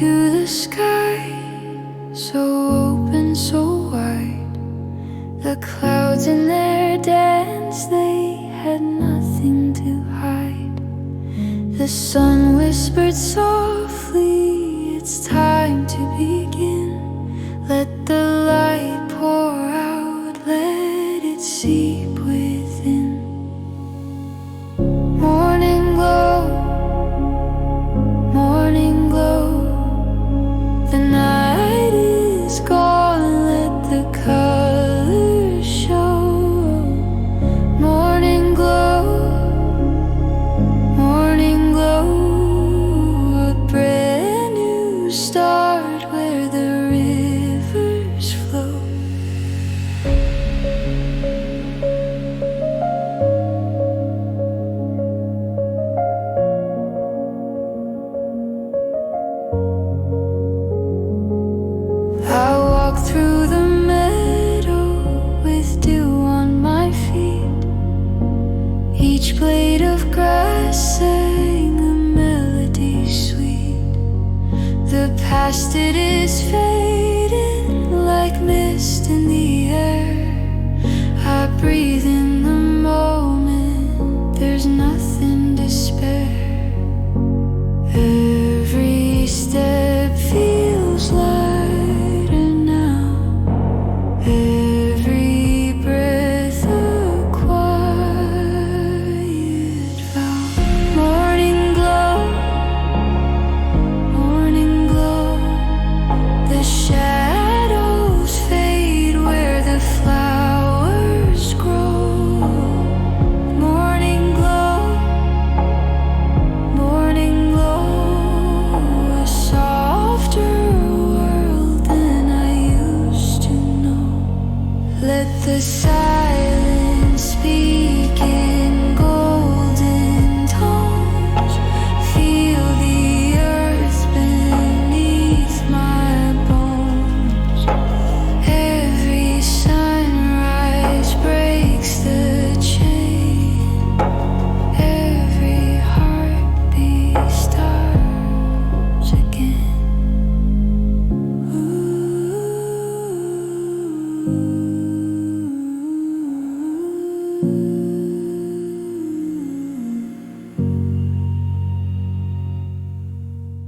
to the sky, so open, so wide. The clouds in their dance, they had nothing to hide. The sun whispered softly, it's time to begin. Let the light pour out, let it seep within. Morning glow, morning glow. The night is gone, let the colors show. Morning glow, morning glow. A brand new start where the rivers flow. I walk through the meadow with dew on my feet. Each blade of grass sang a melody sweet. The past, it is fading like mist in the air. I breathe in the moment, there's nothing